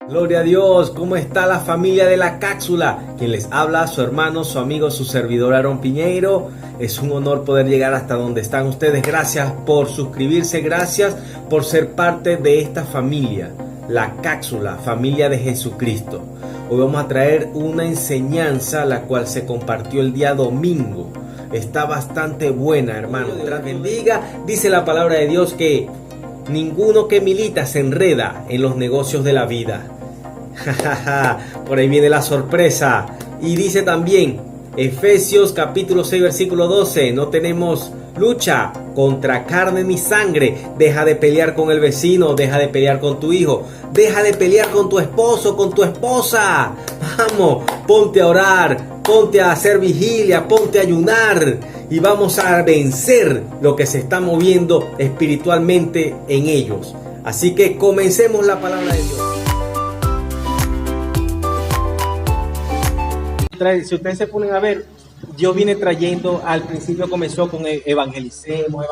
Gloria a Dios, ¿cómo está la familia de La Cápsula? Quien les habla, su hermano, su amigo, su servidor Aarón Piñeiro. Es un honor poder llegar hasta donde están ustedes. Gracias por suscribirse, gracias por ser parte de esta familia, La Cápsula, familia de Jesucristo. Hoy vamos a traer una enseñanza la cual se compartió el día domingo. Está bastante buena, hermano. Dios bendiga. Dice la palabra de Dios que ninguno que milita se enreda en los negocios de la vida. Por ahí viene la sorpresa. Y dice también Efesios capítulo 6 versículo 12: no tenemos lucha contra carne ni sangre. Deja de pelear con el vecino, deja de pelear con tu hijo, deja de pelear con tu esposo, con tu esposa. Vamos, ponte a orar, ponte a hacer vigilia, ponte a ayunar y vamos a vencer lo que se está moviendo espiritualmente en ellos. Así que comencemos la palabra de Dios. Si ustedes se ponen a ver, Dios viene trayendo, al principio comenzó con evangelicemos,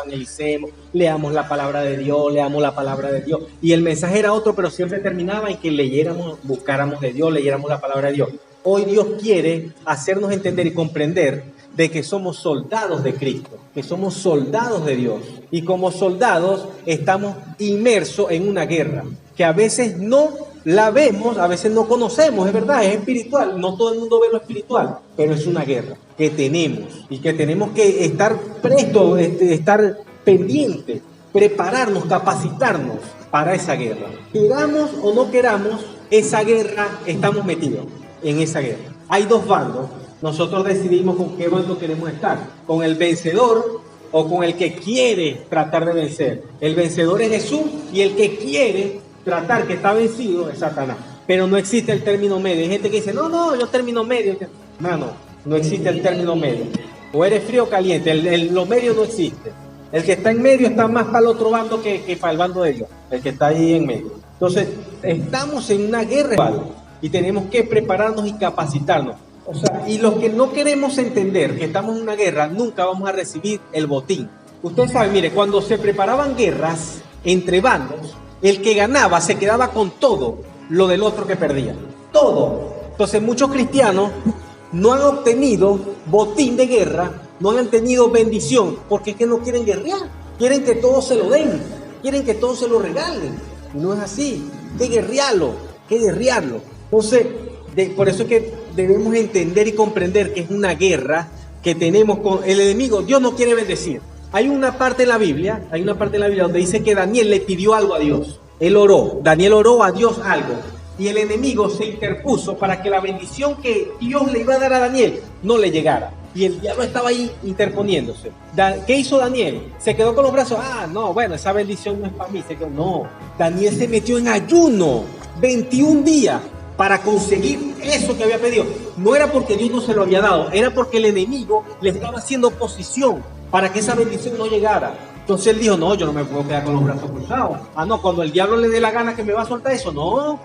leamos la palabra de Dios, y el mensaje era otro, pero siempre terminaba en que leyéramos, buscáramos de Dios, leyéramos la palabra de Dios. Hoy Dios quiere hacernos entender y comprender de que somos soldados de Cristo, que somos soldados de Dios, y como soldados estamos inmersos en una guerra que a veces no la vemos, a veces no conocemos, es verdad, es espiritual, no todo el mundo ve lo espiritual, pero es una guerra que tenemos y que tenemos que estar prestos, estar pendientes, prepararnos, capacitarnos para esa guerra. Queramos o no queramos, esa guerra, estamos metidos en esa guerra. Hay dos bandos, nosotros decidimos con qué bando queremos estar, con el vencedor o con el que quiere tratar de vencer. El vencedor es Jesús y el que quiere tratar, que está vencido, es Satanás. Pero no existe el término medio. Hay gente que dice, no, yo término medio. No existe el término medio. O eres frío o caliente, lo medio no existe. El que está en medio está más para el otro bando que para el bando de ellos, el que está ahí en medio. Entonces, estamos en una guerra y tenemos que prepararnos y capacitarnos. O sea, y los que no queremos entender que estamos en una guerra, nunca vamos a recibir el botín. Ustedes saben, mire, cuando se preparaban guerras entre bandos, el que ganaba se quedaba con todo lo del otro que perdía. Todo. Entonces muchos cristianos no han obtenido botín de guerra, no han tenido bendición, porque es que no quieren guerrear. Quieren que todo se lo den, quieren que todo se lo regalen. Y no es así. Hay que guerrearlo. Entonces, por eso es que debemos entender y comprender que es una guerra que tenemos con el enemigo. Dios no quiere bendecir. Hay una parte en la Biblia donde dice que Daniel le pidió algo a Dios. Él oró, Daniel oró a Dios algo. Y el enemigo se interpuso para que la bendición que Dios le iba a dar a Daniel no le llegara. Y el diablo estaba ahí interponiéndose. ¿Qué hizo Daniel? Se quedó con los brazos. Esa bendición no es para mí. No, Daniel se metió en ayuno 21 días para conseguir eso que había pedido. No era porque Dios no se lo había dado, era porque el enemigo le estaba haciendo oposición para que esa bendición no llegara. Entonces él dijo, no, yo no me puedo quedar con los brazos cruzados. Cuando el diablo le dé la gana que me va a soltar eso, no.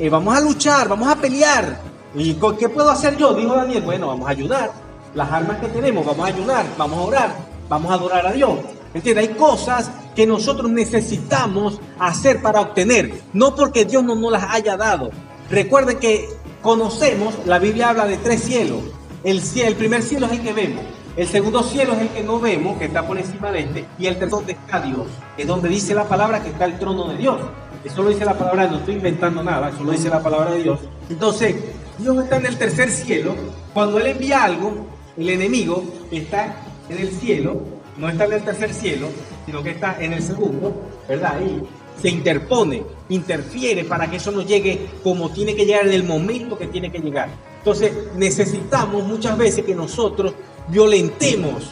Vamos a luchar, vamos a pelear. ¿Y qué puedo hacer yo? Dijo Daniel, bueno, vamos a ayudar. Las armas que tenemos, vamos a ayunar, vamos a orar, vamos a adorar a Dios. ¿Entiendes? Hay cosas que nosotros necesitamos hacer para obtener, no porque Dios no nos las haya dado. Recuerden que conocemos, la Biblia habla de 3 cielos. El primer cielo es el que vemos. El segundo cielo es el que no vemos, que está por encima de este. Y el tercero, donde está Dios, es donde dice la palabra que está el trono de Dios. Eso lo dice la palabra, no estoy inventando nada, eso lo dice la palabra de Dios. Entonces, Dios está en el tercer cielo. Cuando Él envía algo, el enemigo está en el cielo, no está en el tercer cielo, sino que está en el segundo, ¿verdad? Y se interfiere para que eso no llegue como tiene que llegar en el momento que tiene que llegar. Entonces necesitamos muchas veces que nosotros violentemos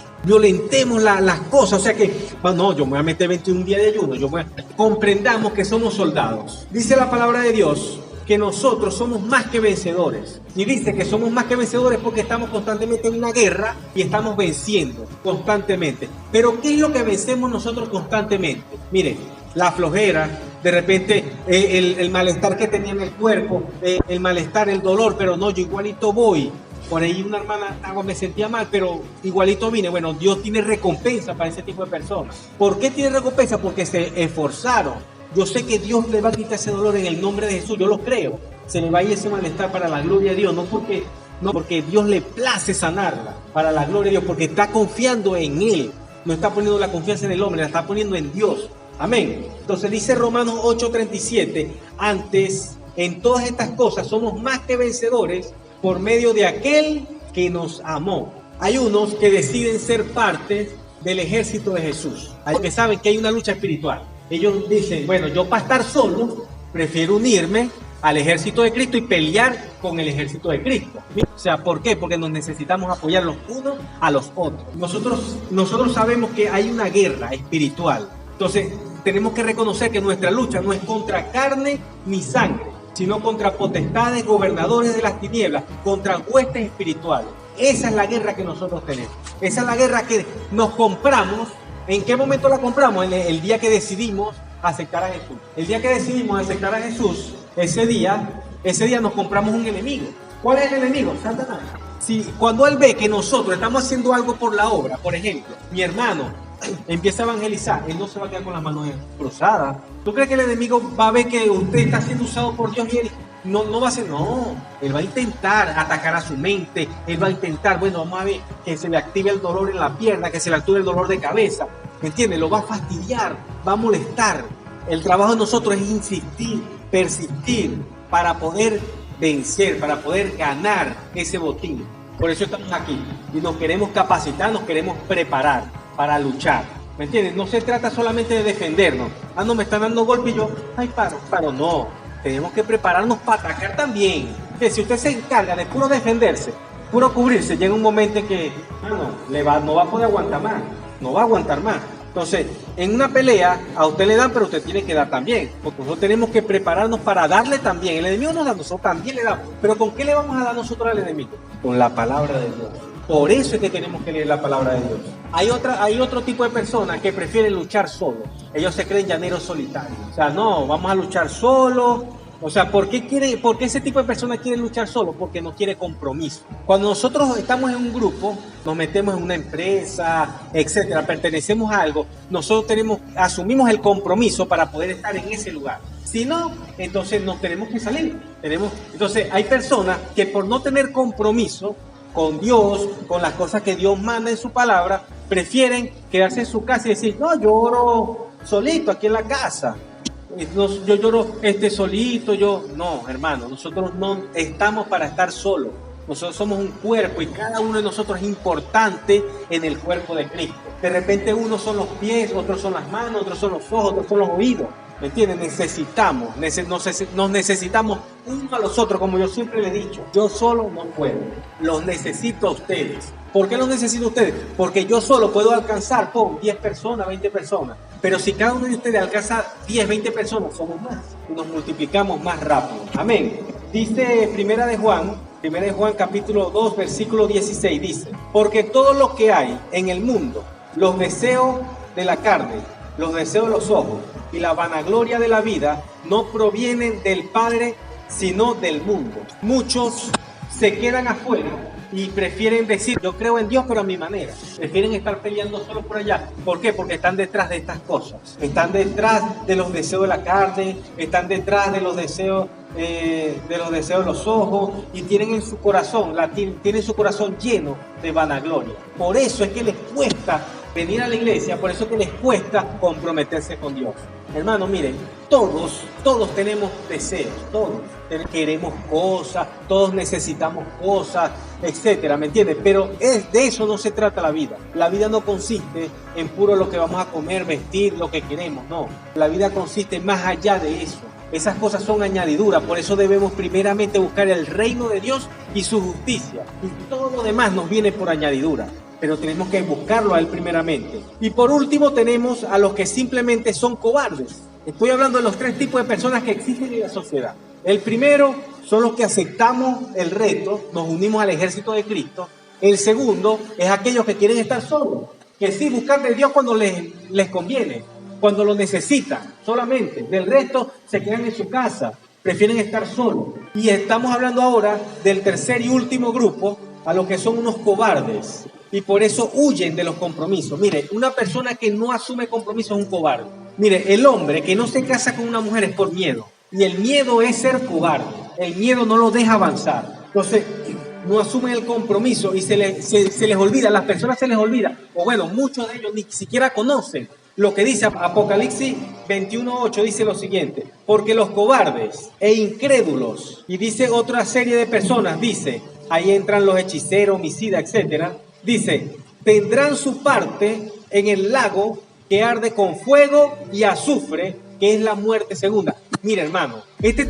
las cosas. O sea que, yo me voy a meter 21 días de ayuno, comprendamos que somos soldados. Dice la palabra de Dios que nosotros somos más que vencedores. Y dice que somos más que vencedores porque estamos constantemente en una guerra y estamos venciendo constantemente. Pero ¿qué es lo que vencemos nosotros constantemente? Miren, la flojera, de repente el malestar que tenía en el cuerpo, el malestar, el dolor, pero no, yo igualito voy. Por ahí una hermana, me sentía mal, pero igualito vine. Bueno, Dios tiene recompensa para ese tipo de personas. ¿Por qué tiene recompensa? Porque se esforzaron. Yo sé que Dios le va a quitar ese dolor en el nombre de Jesús, yo lo creo. Se le va a ir ese malestar para la gloria de Dios, no porque Dios le place sanarla, para la gloria de Dios, porque está confiando en Él. No está poniendo la confianza en el hombre, la está poniendo en Dios. Amén. Entonces dice Romanos 8:37, antes, en todas estas cosas somos más que vencedores por medio de aquel que nos amó. Hay unos que deciden ser parte del ejército de Jesús, porque saben que hay una lucha espiritual. Ellos dicen, bueno, yo para estar solo, prefiero unirme al ejército de Cristo y pelear con el ejército de Cristo. O sea, ¿por qué? Porque nos necesitamos apoyar los unos a los otros. Nosotros sabemos que hay una guerra espiritual. Entonces, tenemos que reconocer que nuestra lucha no es contra carne ni sangre, sino contra potestades, gobernadores de las tinieblas, contra huestes espirituales. Esa es la guerra que nosotros tenemos. Esa es la guerra que nos compramos. ¿En qué momento la compramos? En el día que decidimos aceptar a Jesús. El día que decidimos aceptar a Jesús, ese día nos compramos un enemigo. ¿Cuál es el enemigo? Satanás. Si cuando él ve que nosotros estamos haciendo algo por la obra, por ejemplo, mi hermano empieza a evangelizar, él no se va a quedar con las manos cruzadas. ¿Tú crees que el enemigo va a ver que usted está siendo usado por Dios y él no va a hacer? No, él va a intentar atacar a su mente, él va a intentar, bueno, vamos a ver que se le active el dolor en la pierna, que se le active el dolor de cabeza, ¿me entiendes? Lo va a fastidiar, va a molestar. El trabajo de nosotros es insistir, persistir, para poder vencer, para poder ganar ese botín. Por eso estamos aquí y nos queremos capacitar, nos queremos preparar para luchar. ¿Me entiendes? No se trata solamente de defendernos. Ah, no, me están dando golpes y yo, ay, paro, no. Tenemos que prepararnos para atacar también. Si usted se encarga de puro defenderse, puro cubrirse, llega un momento en que no va a poder aguantar más, no va a aguantar más. Entonces, en una pelea, a usted le dan, pero usted tiene que dar también. Porque nosotros tenemos que prepararnos para darle también. El enemigo nos da, nosotros también le damos. Pero ¿con qué le vamos a dar nosotros al enemigo? Con la palabra de Dios. Por eso es que tenemos que leer la palabra de Dios. Hay otro tipo de personas que prefieren luchar solos. Ellos se creen llaneros solitarios. O sea, no, vamos a luchar solos. O sea, ¿por qué ese tipo de personas quiere luchar solo? Porque no quiere compromiso. Cuando nosotros estamos en un grupo, nos metemos en una empresa, etcétera, pertenecemos a algo, nosotros asumimos el compromiso para poder estar en ese lugar. Si no, entonces nos tenemos que salir. Entonces, hay personas que por no tener compromiso con Dios, con las cosas que Dios manda en su palabra, prefieren quedarse en su casa y decir, no, yo oro solito aquí en la casa. Yo lloro solito, no, hermano, nosotros no estamos para estar solos. Nosotros somos un cuerpo y cada uno de nosotros es importante en el cuerpo de Cristo. De repente unos son los pies, otros son las manos, otros son los ojos, otros son los oídos. ¿Me entienden? Nos necesitamos uno a los otros, como yo siempre le he dicho. Yo solo no puedo. Los necesito a ustedes. ¿Por qué los necesito a ustedes? Porque yo solo puedo alcanzar 10 personas, 20 personas. Pero si cada uno de ustedes alcanza 10, 20 personas, somos más. Y nos multiplicamos más rápido. Amén. Dice Primera de Juan capítulo 2, versículo 16, dice, porque todo lo que hay en el mundo, los deseos de la carne, los deseos de los ojos y la vanagloria de la vida, no provienen del Padre, sino del mundo. Muchos se quedan afuera y prefieren decir, yo creo en Dios, pero a mi manera. Prefieren estar peleando solo por allá. ¿Por qué? Porque están detrás de estas cosas. Están detrás de los deseos de la carne, están detrás de los deseos de los ojos, y tienen su corazón lleno de vanagloria. Por eso es que les cuesta venir a la iglesia, por eso es que les cuesta comprometerse con Dios. Hermano, miren, todos tenemos deseos, todos queremos cosas, todos necesitamos cosas, etcétera, ¿me entiendes? Pero de eso no se trata la vida. La vida no consiste en puro lo que vamos a comer, vestir, lo que queremos, no. La vida consiste más allá de eso. Esas cosas son añadiduras, por eso debemos primeramente buscar el reino de Dios y su justicia. Y todo lo demás nos viene por añadidura, pero tenemos que buscarlo a Él primeramente. Y por último tenemos a los que simplemente son cobardes. Estoy hablando de los 3 tipos de personas que existen en la sociedad. El primero son los que aceptamos el reto, nos unimos al ejército de Cristo. El segundo es aquellos que quieren estar solos, que sí buscan de Dios cuando les conviene, cuando lo necesitan solamente. Del resto se quedan en su casa, prefieren estar solos. Y estamos hablando ahora del tercer y último grupo, a los que son unos cobardes, y por eso huyen de los compromisos. Mire, una persona que no asume compromiso es un cobarde. Mire, el hombre que no se casa con una mujer es por miedo. Y el miedo es ser cobarde. El miedo no lo deja avanzar. Entonces, no asumen el compromiso y se les olvida, a las personas se les olvida, o bueno, muchos de ellos ni siquiera conocen lo que dice Apocalipsis 21:8, dice lo siguiente: porque los cobardes e incrédulos, y dice otra serie de personas, dice, ahí entran los hechiceros, homicidas, etcétera, dice, tendrán su parte en el lago que arde con fuego y azufre, que es la muerte segunda. Mira, hermano, este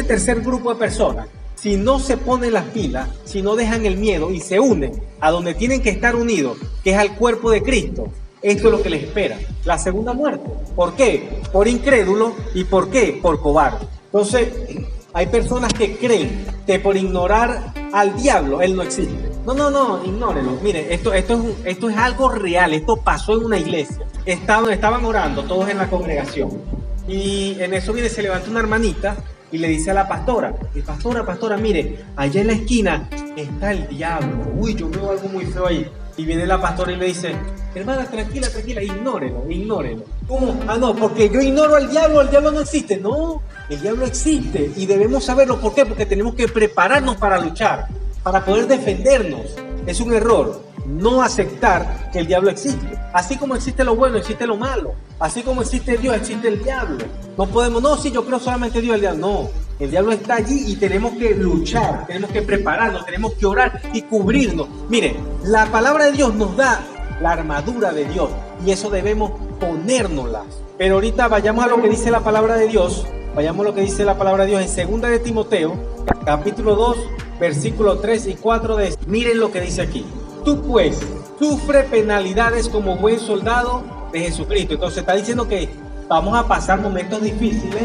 tercer grupo de personas, si no se ponen las pilas, si no dejan el miedo y se unen a donde tienen que estar unidos, que es al cuerpo de Cristo, esto es lo que les espera, la segunda muerte. ¿Por qué? Por incrédulo. ¿Y por qué? Por cobarde. Entonces, hay personas que creen que por ignorar al diablo, él no existe. No, ignórenlo. Mire, esto es algo real, esto pasó en una iglesia. Estaban orando todos en la congregación y en eso se levanta una hermanita y le dice a la pastora, pastora, mire, allá en la esquina está el diablo. Uy, yo veo algo muy feo ahí. Y viene la pastora y le dice, hermana, tranquila, ignórelo. ¿Cómo? Ah, no, porque yo ignoro al diablo no existe. No, el diablo existe y debemos saberlo. ¿Por qué? Porque tenemos que prepararnos para luchar, para poder defendernos. Es un error no aceptar que el diablo existe. Así como existe lo bueno, existe lo malo. Así como existe Dios, existe el diablo. No podemos, yo creo solamente Dios, el diablo. No. El diablo está allí y tenemos que luchar, tenemos que prepararnos, tenemos que orar y cubrirnos. Mire, la palabra de Dios nos da la armadura de Dios y eso debemos ponérnoslas. Pero ahorita vayamos a lo que dice la palabra de Dios. Vayamos a lo que dice la palabra de Dios en 2 de Timoteo, capítulo 2, versículos 3 y 4. Miren lo que dice aquí. Tú pues, sufre penalidades como buen soldado de Jesucristo. Entonces está diciendo que vamos a pasar momentos difíciles,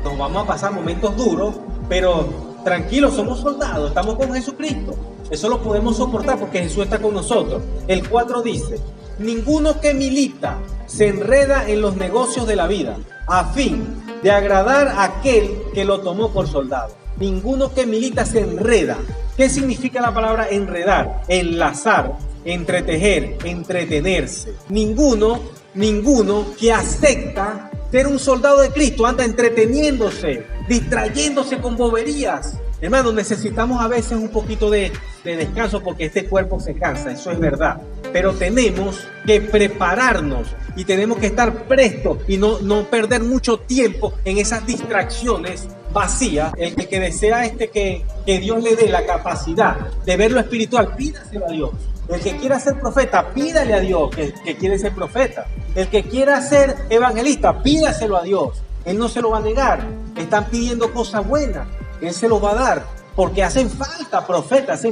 nos vamos a pasar momentos duros, pero tranquilos, somos soldados, estamos con Jesucristo. Eso lo podemos soportar porque Jesús está con nosotros. El 4 dice, ninguno que milita se enreda en los negocios de la vida, a fin de agradar a aquel que lo tomó por soldado. Ninguno que milita se enreda. ¿Qué significa la palabra enredar? Enlazar, entretejer, entretenerse. Ninguno que acepta ser un soldado de Cristo anda entreteniéndose, distrayéndose con boberías. Hermano, necesitamos a veces un poquito de descanso porque este cuerpo se cansa, eso es verdad. Pero tenemos que prepararnos y tenemos que estar prestos y no perder mucho tiempo en esas distracciones vacías. El que desea que Dios le dé la capacidad de ver lo espiritual, pídaselo a Dios. El que quiera ser profeta, pídale a Dios que quiere ser profeta. El que quiera ser evangelista, pídaselo a Dios. Él no se lo va a negar. Están pidiendo cosas buenas. Él se los va a dar. Porque hacen falta profetas,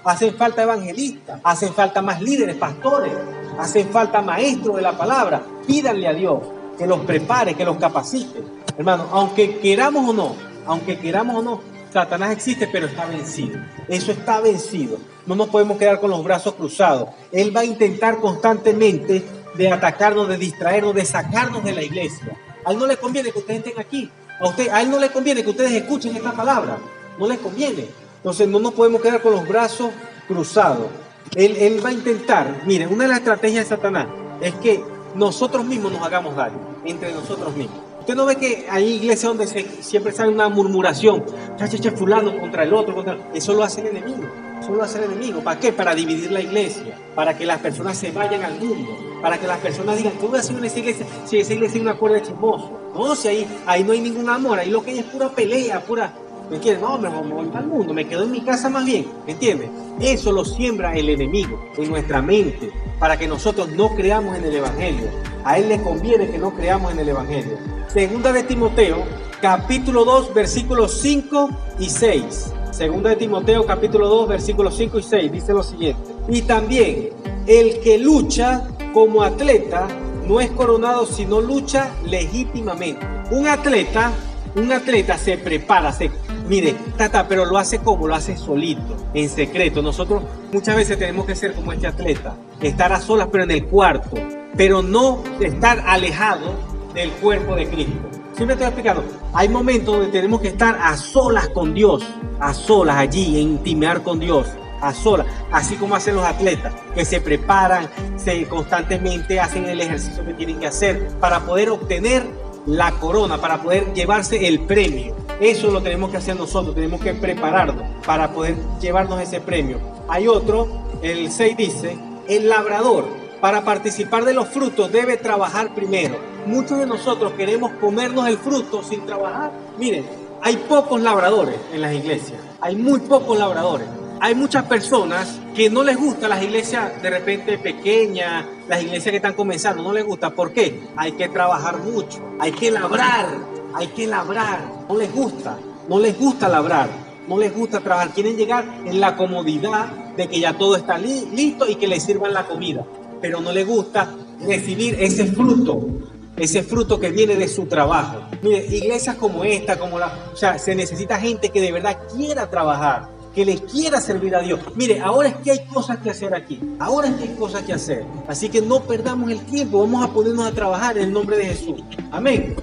hacen falta evangelistas, hacen falta más líderes, pastores, hacen falta maestros de la palabra. Pídanle a Dios que los prepare, que los capacite. Hermano, aunque queramos o no, Satanás existe, pero está vencido. Eso está vencido. No nos podemos quedar con los brazos cruzados. Él va a intentar constantemente de atacarnos, de distraernos, de sacarnos de la iglesia. A él no le conviene que ustedes estén aquí. A él no le conviene que ustedes escuchen esta palabra. No les conviene. Entonces no nos podemos quedar con los brazos cruzados. Él va a intentar. Miren, una de las estrategias de Satanás es que nosotros mismos nos hagamos daño. Entre nosotros mismos. Usted no ve que hay iglesias donde siempre sale una murmuración, fulano contra el otro, eso lo hace el enemigo. ¿Para qué? Para dividir la iglesia, para que las personas se vayan al mundo, para que las personas digan, ¿qué voy a hacer en esa iglesia si esa iglesia es una cuerda de chismoso? No, si ahí no hay ningún amor, ahí lo que hay es pura pelea, ¿me entiendes? No, me voy al mundo, me quedo en mi casa más bien, ¿me entiendes? Eso lo siembra el enemigo en nuestra mente, para que nosotros no creamos en el evangelio. A él le conviene que no creamos en el evangelio. 2 de Timoteo, capítulo 2, versículos 5 y 6. 2 de Timoteo, capítulo 2, versículos 5 y 6, dice lo siguiente. Y también, el que lucha como atleta no es coronado, sino lucha legítimamente. Un atleta se prepara, pero lo hace como, lo hace solito, en secreto. Nosotros muchas veces tenemos que ser como este atleta, estar a solas pero en el cuarto, pero no estar alejado del cuerpo de Cristo. Siempre estoy explicando, hay momentos donde tenemos que estar a solas con Dios, a solas allí, intimar con Dios, a solas, así como hacen los atletas, que se preparan, constantemente hacen el ejercicio que tienen que hacer para poder obtener la corona, para poder llevarse el premio. Eso lo tenemos que hacer nosotros, tenemos que prepararnos para poder llevarnos ese premio. Hay otro, el 6 dice, el labrador, para participar de los frutos debe trabajar primero. Muchos de nosotros queremos comernos el fruto sin trabajar. Miren, hay pocos labradores en las iglesias, hay muy pocos labradores. Hay muchas personas que no les gustan las iglesias de repente pequeñas, las iglesias que están comenzando, no les gusta. ¿Por qué? Hay que trabajar mucho, hay que labrar, no les gusta labrar, no les gusta trabajar, quieren llegar en la comodidad de que ya todo está listo y que les sirvan la comida, pero no les gusta recibir ese fruto que viene de su trabajo. Mire, iglesias como esta, o sea, se necesita gente que de verdad quiera trabajar, que les quiera servir a Dios. Mire, ahora es que hay cosas que hacer aquí, así que no perdamos el tiempo, vamos a ponernos a trabajar en el nombre de Jesús. Amén.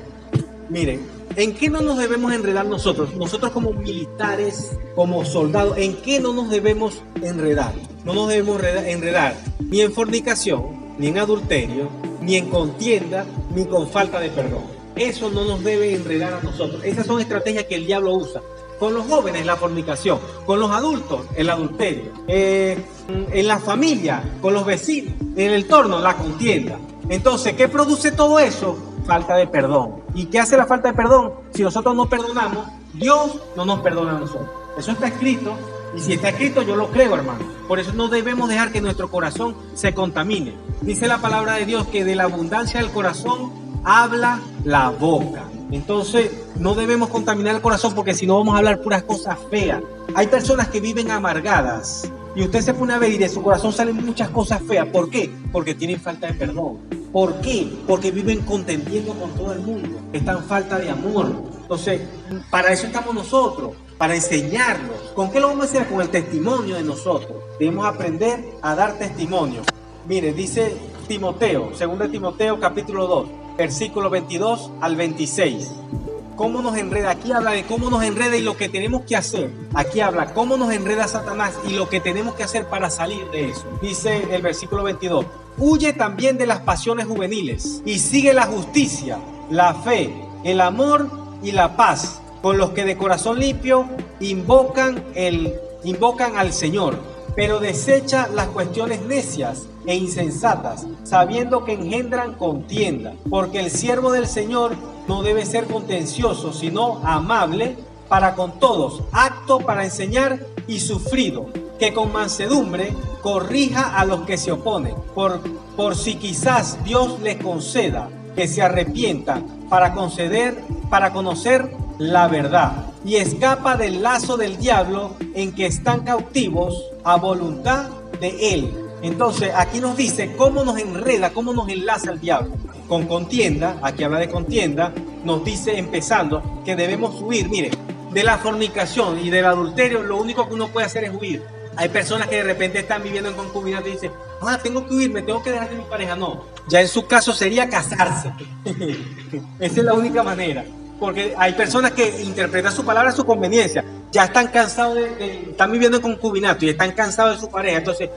Miren, ¿en qué no nos debemos enredar nosotros? Nosotros como militares, como soldados, ¿en qué no nos debemos enredar? No nos debemos enredar ni en fornicación, ni en adulterio, ni en contienda, ni con falta de perdón. Eso no nos debe enredar a nosotros. Esas son estrategias que el diablo usa. Con los jóvenes, la fornicación. Con los adultos, el adulterio. En la familia, con los vecinos. En el entorno, la contienda. Entonces, ¿qué produce todo eso? Falta de perdón. ¿Y qué hace la falta de perdón? Si nosotros no perdonamos, Dios no nos perdona a nosotros. Eso está escrito. Y si está escrito, yo lo creo, hermano. Por eso no debemos dejar que nuestro corazón se contamine. Dice la palabra de Dios que de la abundancia del corazón habla la boca. Entonces, no debemos contaminar el corazón porque si no vamos a hablar puras cosas feas. Hay personas que viven amargadas y usted se pone a ver y de su corazón salen muchas cosas feas. ¿Por qué? Porque tienen falta de perdón. ¿Por qué? Porque viven contendiendo con todo el mundo. Están en falta de amor. Entonces, para eso estamos nosotros, para enseñarlos. ¿Con qué lo vamos a hacer? Con el testimonio de nosotros. Debemos aprender a dar testimonio. Mire, dice Timoteo, 2 Timoteo capítulo 2. Versículo 22 al 26. ¿Cómo nos enreda? Aquí habla de cómo nos enreda y lo que tenemos que hacer. Aquí habla cómo nos enreda Satanás y lo que tenemos que hacer para salir de eso. Dice el versículo 22. Huye también de las pasiones juveniles y sigue la justicia, la fe, el amor y la paz, con los que de corazón limpio invocan al Señor, pero desecha las cuestiones necias e insensatas, sabiendo que engendran contienda, porque el siervo del Señor no debe ser contencioso, sino amable para con todos, apto para enseñar y sufrido, que con mansedumbre corrija a los que se oponen, por si quizás Dios les conceda que se arrepientan para conocer la verdad, y escapa del lazo del diablo en que están cautivos a voluntad de él. Entonces aquí nos dice cómo nos enreda, cómo nos enlaza el diablo. Con contienda, aquí habla de contienda, nos dice empezando que debemos huir. Mire, de la fornicación y del adulterio lo único que uno puede hacer es huir. Hay personas que de repente están viviendo en concubinato y dicen, tengo que huir, me tengo que dejar de mi pareja. No, ya en su caso sería casarse. Esa es la única manera. Porque hay personas que interpretan su palabra a su conveniencia. Ya están cansados están viviendo en concubinato y están cansados de su pareja. Entonces,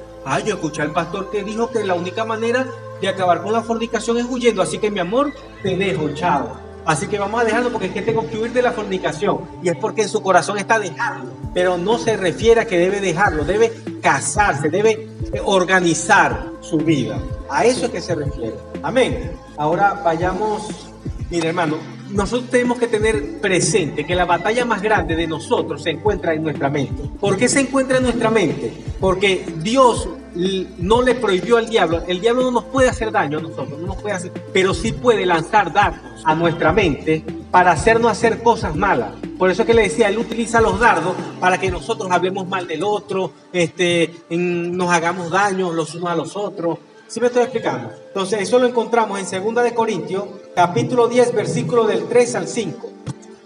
yo escuché al pastor que dijo que la única manera de acabar con la fornicación es huyendo. Así que mi amor, te dejo, chao. Así que vamos a dejarlo porque es que tengo que huir de la fornicación. Y es porque en su corazón está dejarlo. Pero no se refiere a que debe dejarlo. Debe casarse, debe organizar su vida. A eso es que se refiere. Amén. Ahora vayamos, mire hermano, nosotros tenemos que tener presente que la batalla más grande de nosotros se encuentra en nuestra mente. ¿Por qué se encuentra en nuestra mente? Porque Dios no le prohibió al diablo. El diablo no nos puede hacer daño a nosotros, no nos puede hacer, pero sí puede lanzar dardos a nuestra mente para hacernos hacer cosas malas. Por eso que le decía, él utiliza los dardos para que nosotros hablemos mal del otro, nos hagamos daño los unos a los otros. ¿Sí me estoy explicando? Entonces, eso lo encontramos en 2 Corintios, capítulo 10, versículo del 3 al 5.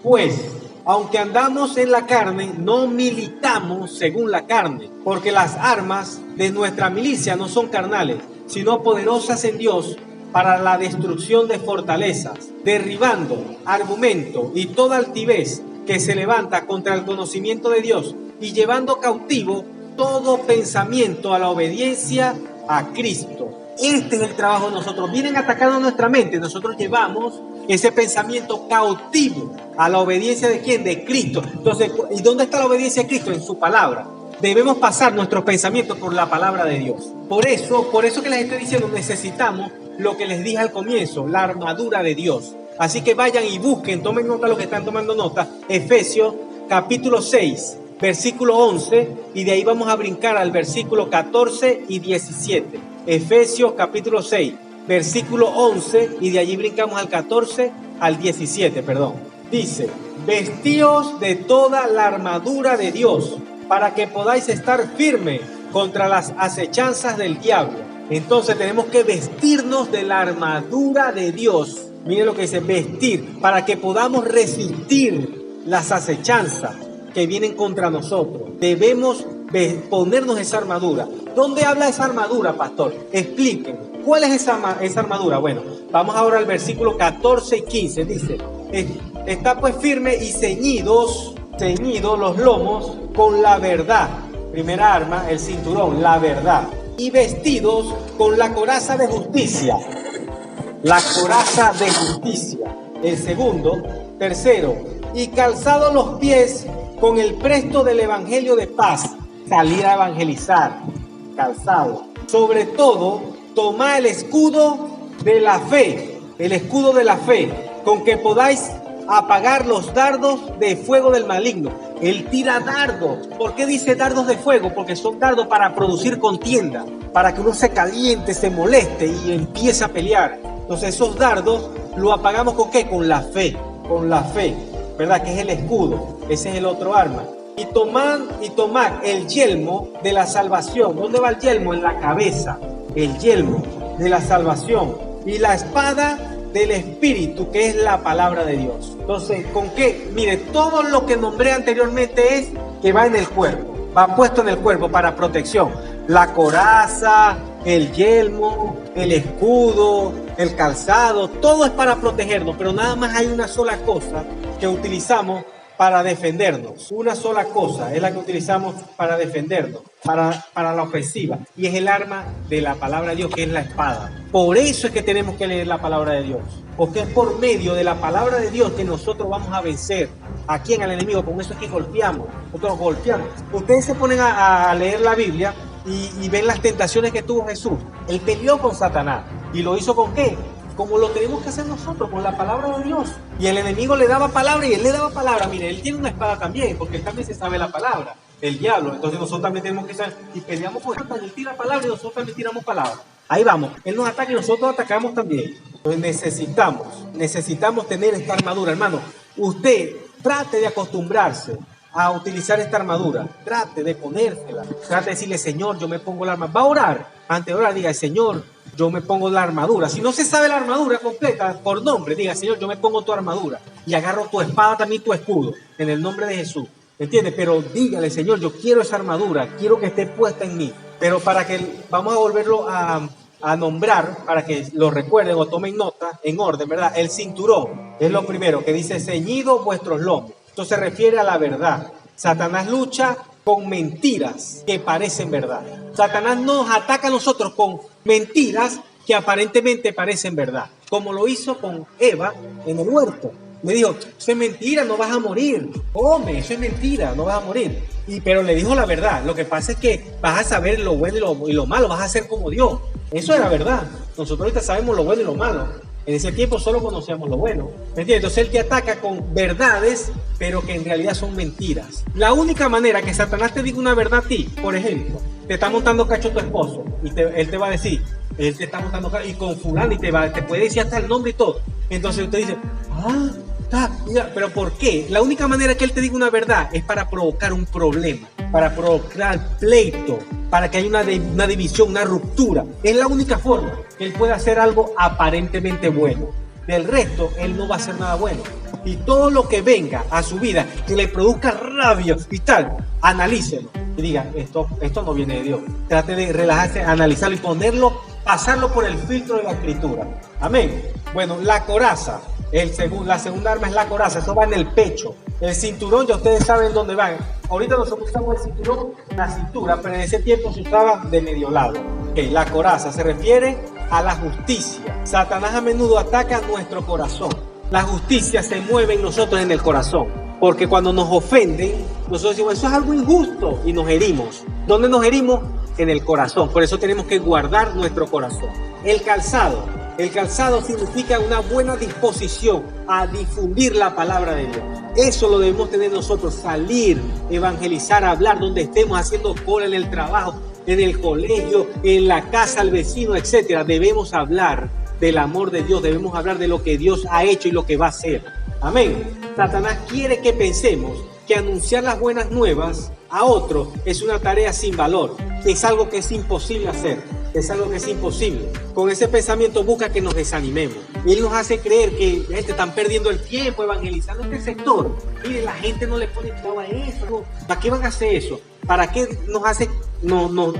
Pues, aunque andamos en la carne, no militamos según la carne, porque las armas de nuestra milicia no son carnales, sino poderosas en Dios para la destrucción de fortalezas, derribando argumento y toda altivez que se levanta contra el conocimiento de Dios y llevando cautivo todo pensamiento a la obediencia a Cristo. Este es el trabajo de nosotros. Vienen atacando nuestra mente. Nosotros llevamos ese pensamiento cautivo a la obediencia ¿de quién? De Cristo. Entonces, ¿y dónde está la obediencia a Cristo? En su palabra. Debemos pasar nuestros pensamientos por la palabra de Dios. Por eso que les estoy diciendo, necesitamos lo que les dije al comienzo, la armadura de Dios. Así que vayan y busquen, tomen nota los que están tomando nota, Efesios capítulo 6, versículo 11, y de ahí vamos a brincar al versículo 14 y 17. Efesios capítulo 6, versículo 11, y de allí brincamos al 14 al 17, perdón. Dice, vestíos de toda la armadura de Dios, para que podáis estar firmes contra las acechanzas del diablo. Entonces tenemos que vestirnos de la armadura de Dios. Miren lo que dice, vestir, para que podamos resistir las acechanzas que vienen contra nosotros. Debemos ponernos esa armadura. ¿Dónde habla esa armadura, pastor? Explíquenme. ¿Cuál es esa armadura? Bueno, vamos ahora al versículo 14 y 15. Dice, está pues firme y ceñidos los lomos con la verdad. Primera arma, el cinturón, la verdad. Y vestidos con la coraza de justicia. La coraza de justicia. El segundo, tercero, y calzados los pies con el presto del evangelio de paz. Salir a evangelizar, calzado. Sobre todo, tomad el escudo de la fe, con que podáis apagar los dardos de fuego del maligno. Él tira dardos. ¿Por qué dice dardos de fuego? Porque son dardos para producir contienda, para que uno se caliente, se moleste y empiece a pelear. Entonces esos dardos lo apagamos ¿con qué? Con la fe, ¿verdad? Que es el escudo. Ese es el otro arma. Y tomad el yelmo de la salvación. ¿Dónde va el yelmo? En la cabeza. El yelmo de la salvación. Y la espada del Espíritu, que es la palabra de Dios. Entonces, ¿con qué? Mire, todo lo que nombré anteriormente es que va en el cuerpo. Va puesto en el cuerpo para protección. La coraza, el yelmo, el escudo, el calzado, todo es para protegernos, pero nada más hay una sola cosa que utilizamos para defendernos. Una sola cosa es la que utilizamos para defendernos, para la ofensiva, y es el arma de la palabra de Dios, que es la espada. Por eso es que tenemos que leer la palabra de Dios, porque es por medio de la palabra de Dios que nosotros vamos a vencer a quién, al enemigo. Con eso es que golpeamos, nosotros golpeamos. Ustedes se ponen a leer la Biblia y ven las tentaciones que tuvo Jesús. Él peleó con Satanás, y lo hizo ¿con qué? Como lo tenemos que hacer nosotros, con la palabra de Dios. Y el enemigo le daba palabra y él le daba palabra. Mire, él tiene una espada también, porque él también se sabe la palabra, el diablo. Entonces nosotros también tenemos que saber, y peleamos con él, él tira palabra y nosotros también tiramos palabra. Ahí vamos, él nos ataca y nosotros atacamos también. Entonces necesitamos tener esta armadura. Hermano, usted trate de acostumbrarse a utilizar esta armadura. Trate de ponérsela. Trate de decirle, Señor, yo me pongo la armadura. Va a orar. Antes de orar, diga, Señor, yo me pongo la armadura. Si no se sabe la armadura completa por nombre, diga, Señor, yo me pongo tu armadura. Y agarro tu espada, también tu escudo, en el nombre de Jesús. ¿Entiendes? Pero dígale, Señor, yo quiero esa armadura. Quiero que esté puesta en mí. Pero para que, vamos a volverlo a nombrar, para que lo recuerden o tomen nota, en orden, ¿verdad? El cinturón es lo primero, que dice, ceñidos vuestros lomos. Esto se refiere a la verdad. Satanás lucha con mentiras que parecen verdad. Satanás nos ataca a nosotros con mentiras que aparentemente parecen verdad. Como lo hizo con Eva en el huerto. Le dijo, eso es mentira, no vas a morir. Come, eso es mentira, no vas a morir. Pero le dijo la verdad. Lo que pasa es que vas a saber lo bueno y lo malo, vas a ser como Dios. Eso era verdad. Nosotros ahorita sabemos lo bueno y lo malo. En ese tiempo solo conocíamos lo bueno. ¿Me entiendes? Entonces él te ataca con verdades, pero que en realidad son mentiras. La única manera que Satanás te diga una verdad a ti, por ejemplo, te está montando cacho tu esposo, y él te va a decir, él te está montando cacho, y con fulano, y te puede decir hasta el nombre y todo. Entonces usted dice, mira, pero ¿por qué? La única manera que él te diga una verdad es para provocar un problema, para provocar pleito, para que haya una división, una ruptura. Es la única forma que él puede hacer algo aparentemente bueno. Del resto, él no va a hacer nada bueno. Y todo lo que venga a su vida, que le produzca rabia y tal, analícelo. Y diga, esto no viene de Dios. Trate de relajarse, analizarlo y pasarlo por el filtro de la Escritura. Amén. Bueno, la coraza. La segunda arma es la coraza, eso va en el pecho. El cinturón, ya ustedes saben dónde va. Ahorita nosotros usamos el cinturón en la cintura, pero en ese tiempo se usaba de medio lado. Okay, la coraza se refiere a la justicia. Satanás a menudo ataca nuestro corazón. La justicia se mueve en nosotros en el corazón, porque cuando nos ofenden, nosotros decimos, eso es algo injusto, y nos herimos. ¿Dónde nos herimos? En el corazón. Por eso tenemos que guardar nuestro corazón. El calzado significa una buena disposición a difundir la palabra de Dios. Eso lo debemos tener nosotros, salir, evangelizar, hablar donde estemos, haciendo cola en el trabajo, en el colegio, en la casa, al vecino, etcétera. Debemos hablar del amor de Dios, debemos hablar de lo que Dios ha hecho y lo que va a hacer. Amén. Satanás quiere que pensemos que anunciar las buenas nuevas a otro es una tarea sin valor, es algo que es imposible hacer, es algo que es imposible. Con ese pensamiento busca que nos desanimemos. Y él nos hace creer que la gente está perdiendo el tiempo evangelizando este sector. Mire, la gente no le pone cuidado a eso. ¿No? ¿Para qué van a hacer eso? ¿Para qué nos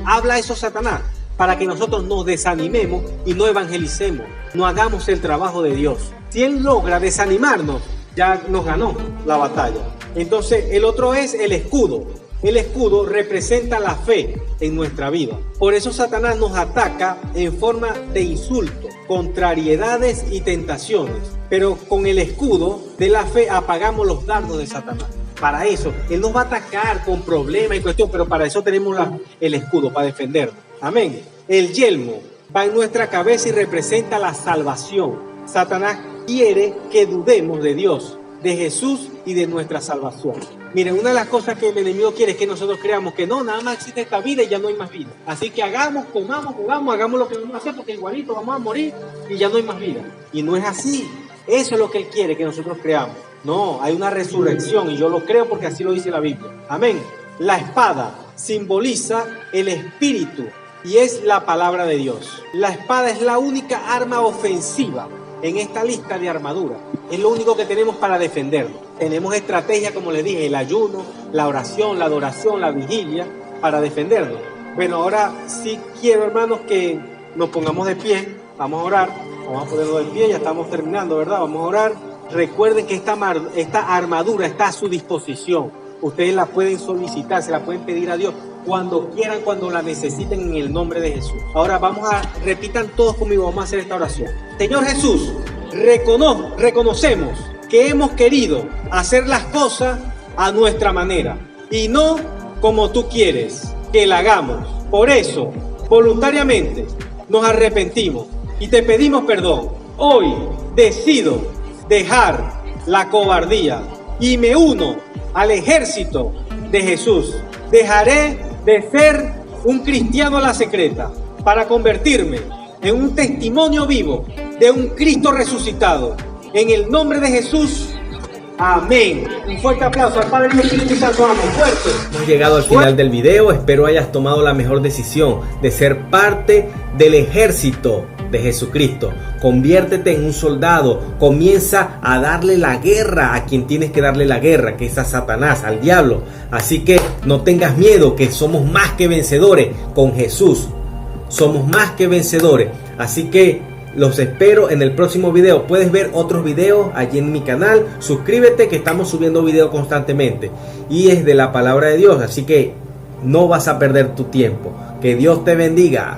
habla eso Satanás? Para que nosotros nos desanimemos y no evangelicemos, no hagamos el trabajo de Dios. Si él logra desanimarnos, ya nos ganó la batalla. Entonces, el otro es el escudo. El escudo representa la fe en nuestra vida. Por eso Satanás nos ataca en forma de insultos, contrariedades y tentaciones. Pero con el escudo de la fe apagamos los dardos de Satanás. Para eso, él nos va a atacar con problemas y cuestiones, pero para eso tenemos el escudo, para defendernos. Amén. El yelmo va en nuestra cabeza y representa la salvación. Satanás quiere que dudemos de Dios, de Jesús y de nuestra salvación. Miren, una de las cosas que el enemigo quiere es que nosotros creamos que no, nada más existe esta vida y ya no hay más vida. Así que hagamos, comamos, jugamos, hagamos lo que vamos a hacer porque igualito vamos a morir y ya no hay más vida. Y no es así. Eso es lo que él quiere que nosotros creamos. No, hay una resurrección y yo lo creo porque así lo dice la Biblia. Amén. La espada simboliza el espíritu y es la palabra de Dios. La espada es la única arma ofensiva en esta lista de armadura. Es lo único que tenemos para defendernos. Tenemos estrategia, como les dije, el ayuno, la oración, la adoración, la vigilia, para defendernos. Bueno, ahora sí quiero, hermanos, que nos pongamos de pie. Vamos a orar. Vamos a ponernos de pie, ya estamos terminando, ¿verdad? Vamos a orar. Recuerden que esta armadura está a su disposición. Ustedes la pueden solicitar, se la pueden pedir a Dios cuando quieran, cuando la necesiten, en el nombre de Jesús. Ahora repitan todos conmigo, vamos a hacer esta oración. Señor Jesús, reconocemos que hemos querido hacer las cosas a nuestra manera y no como tú quieres que la hagamos. Por eso, voluntariamente, nos arrepentimos y te pedimos perdón. Hoy decido dejar la cobardía y me uno al ejército de Jesús. Dejaré de ser un cristiano a la secreta para convertirme en un testimonio vivo de un Cristo resucitado. En el nombre de Jesús, amén. Un fuerte aplauso al Padre y al Espíritu Santo. Amén. Fuerte. Hemos llegado al final del video. Espero hayas tomado la mejor decisión de ser parte del ejército de Jesucristo. Conviértete en un soldado. Comienza a darle la guerra a quien tienes que darle la guerra, que es a Satanás, al diablo. Así que no tengas miedo, que somos más que vencedores con Jesús. Somos más que vencedores. Así que los espero en el próximo video. Puedes ver otros videos allí en mi canal. Suscríbete, que estamos subiendo videos constantemente. Y es de la palabra de Dios. Así que no vas a perder tu tiempo. Que Dios te bendiga.